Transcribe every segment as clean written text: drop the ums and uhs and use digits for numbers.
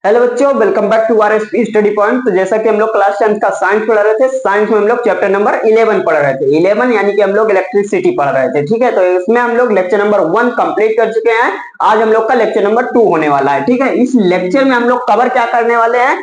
Hello बच्चों, welcome back to RSP study point. तो जैसा कि हम लोग क्लास 10 का साइंस पढ़ रहे थे, साइंस में हम लोग चैप्टर नंबर 11 पढ़ रहे थे। 11 यानी कि हम लोग इलेक्ट्रिसिटी पढ़ रहे थे। ठीक है, तो इसमें हम लोग लेक्चर नंबर 1 कंप्लीट कर चुके हैं। आज हम लोग का लेक्चर नंबर 2 होने वाला है। ठीक है, इस लेक्चर में हम लोग कवर क्या करने वाले हैं,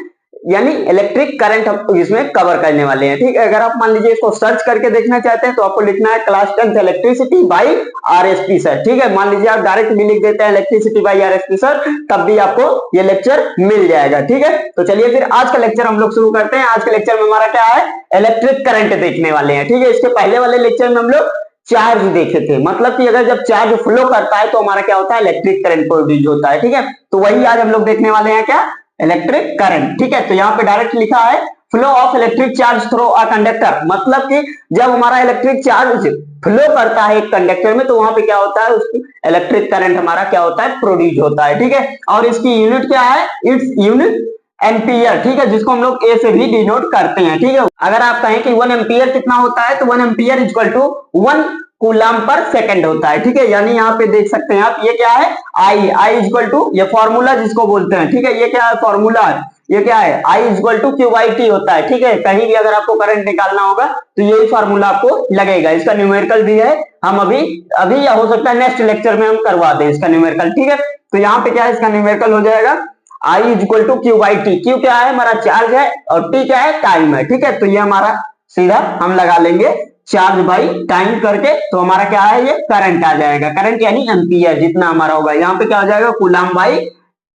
यानी इलेक्ट्रिक करंट इसमें कवर करने वाले हैं। ठीक है, अगर आप मान लीजिए इसको सर्च करके देखना चाहते हैं तो आपको लिखना है class 10 electricity by RSP sir. ठीक है, मान लीजिए आप डायरेक्ट भी लिख देते हैं इलेक्ट्रिसिटी बाई आरएसपी सर, तब भी आपको ये लेक्चर मिल जाएगा। ठीक है, तो चलिए फिर आज का लेक्चर हम लोग शुरू करते हैं। आज के लेक्चर में हमारा क्या है, इलेक्ट्रिक करंट देखने वाले हैं। ठीक है, इसके पहले वाले लेक्चर में हम लोग चार्ज देखे थे, मतलब कि अगर जब चार्ज फ्लो करता है तो हमारा क्या होता है, इलेक्ट्रिक करंट प्रोड्यूस होता है। ठीक है, तो वही आज हम लोग देखने वाले हैं, क्या, इलेक्ट्रिक करंट। ठीक है, तो यहाँ पे डायरेक्ट लिखा है flow of electric charge through a conductor, मतलब कि जब हमारा इलेक्ट्रिक चार्ज फ्लो करता है एक कंडक्टर में तो वहां पे क्या होता है, उसकी इलेक्ट्रिक करंट हमारा क्या होता है, प्रोड्यूस होता है। ठीक है, और इसकी यूनिट क्या है, इट्स यूनिट एम्पियर। ठीक है, जिसको हम लोग ए से भी डिनोट करते हैं। ठीक है, अगर आप कहें कि 1 एम्पियर कितना होता है तो 1 ampere equal to 1 coulomb per second होता है। ठीक है, यानी यहाँ पे देख सकते हैं आप, ये क्या है, आई इक्वल टू, ये फॉर्मूला जिसको बोलते हैं। ठीक है, ये क्या है, फॉर्मूला है, ये क्या है, I equal to Q by T होता है। ठीक है, कहीं भी अगर आपको करंट निकालना होगा तो यही फॉर्मूला आपको लगेगा। इसका न्यूमेरिकल भी है, हम अभी या हो सकता है नेक्स्ट लेक्चर में हम करवा दें इसका न्यूमेरिकल। ठीक है, तो यहाँ पे क्या है, इसका न्यूमेरिकल हो जाएगा I equal to Q by T. Q क्या है, हमारा चार्ज है, और टी क्या है, टाइम है। ठीक है, तो ये हमारा सीधा हम लगा लेंगे चार्ज बाई टाइम करके, तो हमारा क्या है, ये करंट आ जाएगा। करंट यानी एम्पियर जितना हमारा होगा, यहाँ पे क्या हो जाएगा,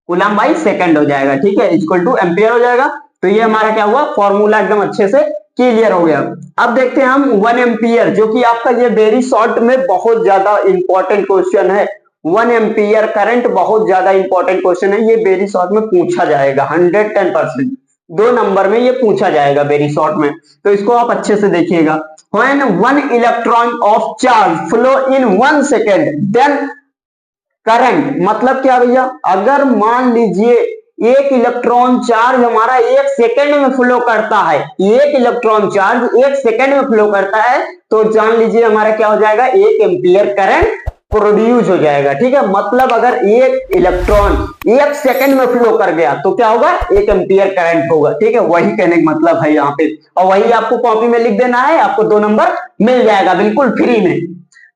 कूलम बाई सेकंड हो जाएगा। ठीक है, इक्वल टू एम्पियर हो जाएगा। तो ये हमारा क्या हुआ, फॉर्मूला एकदम अच्छे से क्लियर हो गया। अब देखते हैं हम 1 एम्पियर, जो कि आपका ये वेरी शॉर्ट में बहुत ज्यादा इंपॉर्टेंट क्वेश्चन है। 1 एम्पियर करंट बहुत ज्यादा इंपॉर्टेंट क्वेश्चन है, ये वेरी शॉर्ट में पूछा जाएगा 110%। 2 नंबर में ये पूछा जाएगा वेरी शॉर्ट में, तो इसको आप अच्छे से देखिएगा। When 1 electron of charge flow in 1 second, then current मतलब क्या भैया, अगर मान लीजिए एक इलेक्ट्रॉन चार्ज हमारा 1 सेकंड में फ्लो करता है, एक इलेक्ट्रॉन चार्ज 1 सेकंड में फ्लो करता है, तो जान लीजिए हमारा क्या हो जाएगा, 1 एम्पियर करंट प्रोड्यूस हो जाएगा। ठीक है, मतलब अगर एक इलेक्ट्रॉन 1 सेकंड में फ्लो कर गया तो क्या होगा, 1 एम्पियर करंट होगा। ठीक है, वही कहने का मतलब है यहाँ पे, और वही आपको कॉपी में लिख देना है, आपको 2 नंबर मिल जाएगा बिल्कुल फ्री में।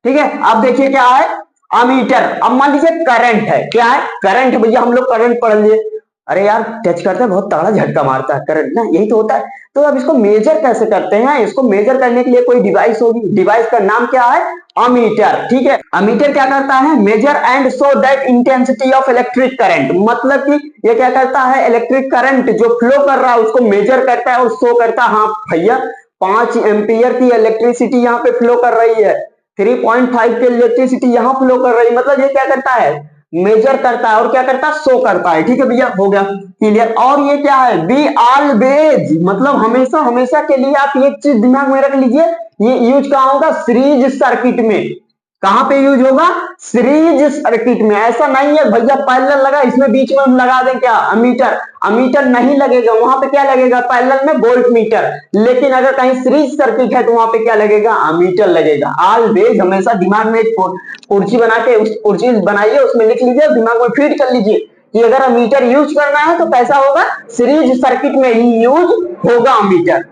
ठीक है, अब देखिए क्या है, अमीटर। अब मान लीजिए करंट है, क्या है, करंट है भैया, हम लोग करंट पढ़ लिए, अरे यार टच करता है बहुत तगड़ा झटका मारता है करंट ना, यही तो होता है। तो अब इसको मेजर कैसे करते हैं, इसको मेजर करने के लिए कोई डिवाइस होगी, डिवाइस का नाम क्या है, अमीटर। ठीक है, अमीटर क्या करता है, measure and show that intensity of electric current, मतलब कि ये क्या करता है, इलेक्ट्रिक करंट जो फ्लो कर रहा है उसको मेजर करता है और शो करता है, हाँ भैया 5 एम्पियर की इलेक्ट्रिसिटी यहाँ पे फ्लो कर रही है, 3.5 की इलेक्ट्रिसिटी यहाँ फ्लो कर रही है, मतलब ये क्या करता है, मेजर करता है और क्या करता है, शो करता है। ठीक है भैया, हो गया क्लियर। और ये क्या है, बी ऑलवेज, मतलब हमेशा हमेशा के लिए आप एक चीज दिमाग में रख लीजिए, ये यूज कहाँ होगा, सीरीज सर्किट में। कहां पे यूज होगा, सीरीज सर्किट में। ऐसा नहीं है भैया पैरेलल लगा इसमें बीच में हम लगा दें क्या, अमीटर, अमीटर नहीं लगेगा, वहां पे क्या लगेगा, पैरेलल में वोल्ट मीटर। लेकिन अगर कहीं सीरीज सर्किट है तो वहां पे क्या लगेगा, अमीटर लगेगा। ऑलवेज, हमेशा दिमाग में एक कुर्सी बना के, उस कुर्सी बनाइए, उसमें लिख लीजिए, दिमाग में फीड कर लीजिए कि अगर अमीटर यूज करना है तो कैसा होगा, सीरीज सर्किट में ही यूज होगा अमीटर।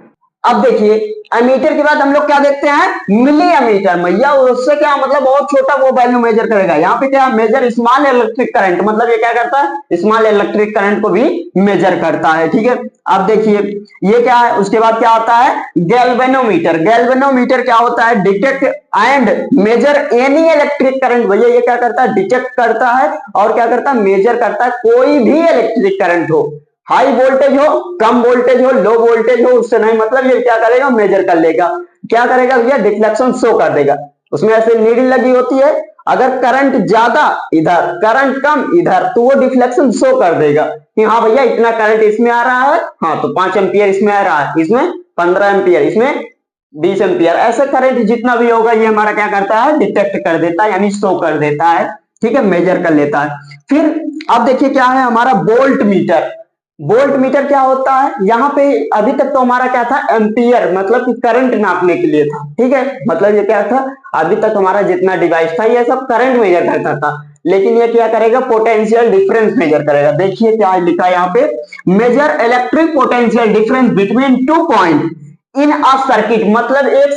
अब देखिए अमीटर के बाद हम लोग क्या देखते हैं, मिली अमीटर। भैया उससे क्या मतलब, बहुत छोटा वो वैल्यू मेजर करेगा। यहाँ पे क्या, मेजर स्मॉल इलेक्ट्रिक करंट, मतलब ये क्या करता है, स्मॉल इलेक्ट्रिक करंट को भी मेजर करता है। ठीक है, अब देखिए ये क्या है, उसके बाद क्या होता है, गैल्वेनोमीटर। गैल्वेनोमीटर क्या होता है, detect and measure any electric current. भैया ये क्या करता है, डिटेक्ट करता है और क्या करता है, मेजर करता है कोई भी इलेक्ट्रिक करंट हो, हाई वोल्टेज हो, कम वोल्टेज हो, लो वोल्टेज हो, उससे नहीं मतलब, ये क्या करेगा, मेजर कर लेगा। क्या करेगा भैया, डिफ्लेक्शन शो कर देगा। उसमें ऐसे नीडल लगी होती है, अगर करंट ज्यादा इधर, करंट कम इधर, तो वो डिफ्लेक्शन शो कर देगा कि हाँ भैया इतना करंट इसमें आ रहा है, हाँ तो 5 एम्पियर इसमें आ रहा है, इसमें 15 एम्पियर, इसमें 20 एम्पियर, ऐसे करंट जितना भी होगा ये हमारा क्या करता है, डिटेक्ट कर देता है, यानी शो कर देता है। ठीक है, मेजर कर लेता है। फिर अब देखिए क्या है हमारा वोल्ट मीटर। वोल्ट मीटर क्या होता है, यहाँ पे अभी तक तो हमारा क्या था, एम्पियर, मतलब कि करंट नापने के लिए था। ठीक है, मतलब ये क्या था, अभी तक हमारा जितना डिवाइस था ये सब करंट मेजर करता था। लेकिन ये क्या करेगा, पोटेंशियल डिफरेंस मेजर करेगा। देखिए क्या लिखा है यहाँ पे, measure electric potential difference between 2 point in a circuit, मतलब एक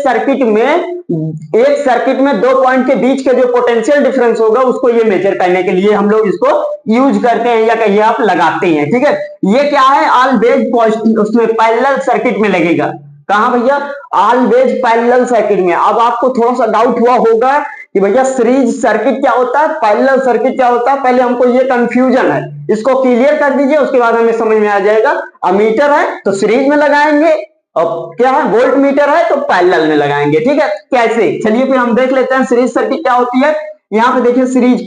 सर्किट में 2 पॉइंट के बीच के जो पोटेंशियल डिफरेंस होगा उसको ये मेजर करने के लिए हम लोग इसको यूज करते हैं या कहिए आप लगाते हैं। ठीक है, ये क्या है, ऑलवेज पॉजिटिव उसमें पैरेलल सर्किट में लगेगा। कहां भैया, ऑलवेज पैरेलल सर्किट में। अब आपको थोड़ा सा डाउट हुआ होगा कि भैया सीरीज सर्किट क्या होता है, पैरेलल सर्किट क्या होता है, पहले हमको ये कंफ्यूजन है, इसको क्लियर कर दीजिए, उसके बाद हमें समझ में आ जाएगा। अमीटर है तो सीरीज में लगाएंगे, और क्या है, वोल्ट मीटर है तो पैरेलल में लगाएंगे। ठीक है, कैसे, चलिए फिर हम देख लेते हैं सीरीज सर्किट क्या होती है। यहाँ पे देखिए सीरीज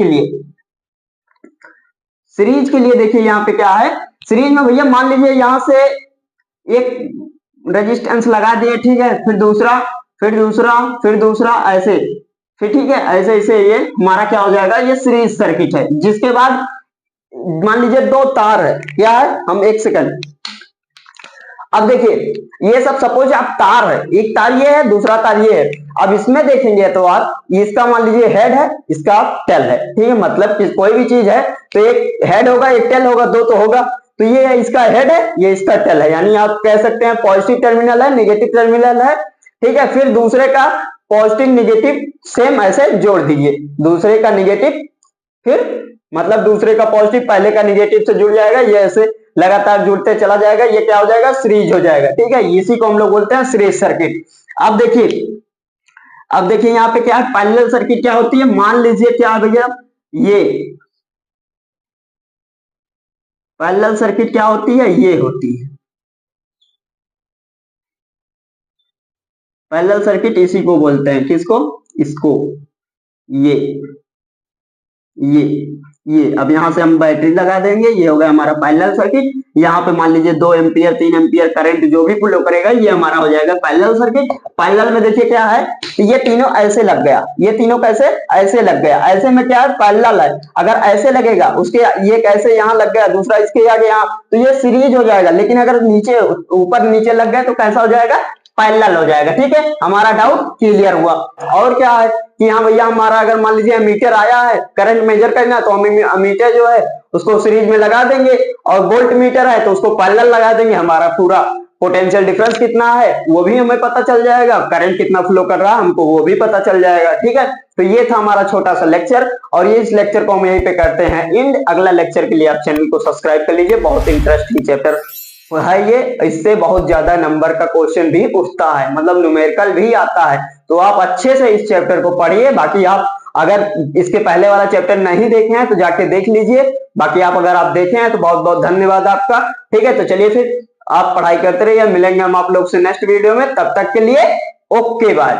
के लिए देखिए यहाँ पे क्या है, सीरीज में भैया मान लीजिए यहाँ से एक रेजिस्टेंस लगा दिए, ठीक है, फिर दूसरा, फिर दूसरा, फिर दूसरा, ऐसे, फिर ठीक है, ऐसे ऐसे ये हमारा क्या हो जाएगा, ये सीरीज सर्किट है। जिसके बाद मान लीजिए 2 तार है, क्या है, हम एक सेकंड, अब देखिए ये सब सपोज आप तार है, एक तार ये है, दूसरा तार ये है। अब इसमें देखेंगे तो आप इसका मान लीजिए हेड है, इसका टेल है। ठीक है, मतलब कि कोई भी चीज है तो एक हेड होगा एक टेल होगा, दो तो होगा। तो ये इसका हेड है, ये इसका टेल है, यानी आप कह सकते हैं पॉजिटिव टर्मिनल है, नेगेटिव टर्मिनल है। ठीक है, फिर दूसरे का पॉजिटिव नेगेटिव सेम ऐसे जोड़ दीजिए, दूसरे का नेगेटिव, फिर मतलब दूसरे का पॉजिटिव पहले का नेगेटिव से जुड़ जाएगा, ये ऐसे लगातार जुड़ते चला जाएगा, ये क्या हो जाएगा, सीरीज हो जाएगा। ठीक है, इसी को हम लोग बोलते हैं सीरीज सर्किट। अब देखिए यहाँ पे क्या है, पैरेलल सर्किट क्या होती है, मान लीजिए क्या भैया, ये पैरेलल सर्किट क्या होती है, ये होती है पैरेलल सर्किट, इसी को बोलते हैं, किसको, इसको, ये ये अब यहां से हम बैटरी लगा देंगे, ये हो गया हमारा पैरेलल सर्किट। यहाँ पे मान लीजिए 2 एम्पियर 3 एम्पियर करंट जो भी फ्लो करेगा, ये हमारा हो जाएगा पैरेलल सर्किट। पैरेलल में देखिए क्या है, ये तीनों ऐसे लग गया, ये तीनों कैसे ऐसे लग गया, ऐसे में क्या है, पैरेलल है। अगर ऐसे लगेगा, उसके ये कैसे यहाँ लग गया, दूसरा इसके आगे यहाँ, तो ये सीरीज हो जाएगा। लेकिन अगर नीचे ऊपर नीचे लग गया तो कैसा हो जाएगा, पैरेलल हो जाएगा। ठीक है, हमारा डाउट क्लियर हुआ। और क्या है कि हाँ भैया, हमारा अगर मान लीजिए मीटर आया है करंट मेजर करना, तो हम मीटर जो है उसको सीरीज में लगा देंगे, और वोल्ट मीटर है तो उसको पैरेलल लगा देंगे। हमारा पूरा पोटेंशियल डिफरेंस कितना है वो भी हमें पता चल जाएगा, करंट कितना फ्लो कर रहा है हमको वो भी पता चल जाएगा। ठीक है, तो ये था हमारा छोटा सा लेक्चर, और ये इस लेक्चर को हम यहीं पे करते हैं एंड। अगला लेक्चर के लिए आप चैनल को सब्सक्राइब कर लीजिए, बहुत इंटरेस्टिंग चैप्टर है ये, इससे बहुत ज्यादा नंबर का क्वेश्चन भी उठता है, मतलब न्यूमेरिकल भी आता है। तो आप अच्छे से इस चैप्टर को पढ़िए। बाकी आप अगर इसके पहले वाला चैप्टर नहीं देखे हैं तो जाके देख लीजिए, बाकी आप अगर आप देखे हैं तो बहुत बहुत धन्यवाद आपका। ठीक है, तो चलिए फिर आप पढ़ाई करते रहिए, मिलेंगे हम आप लोग से नेक्स्ट वीडियो में, तब तक के लिए ओके बाय।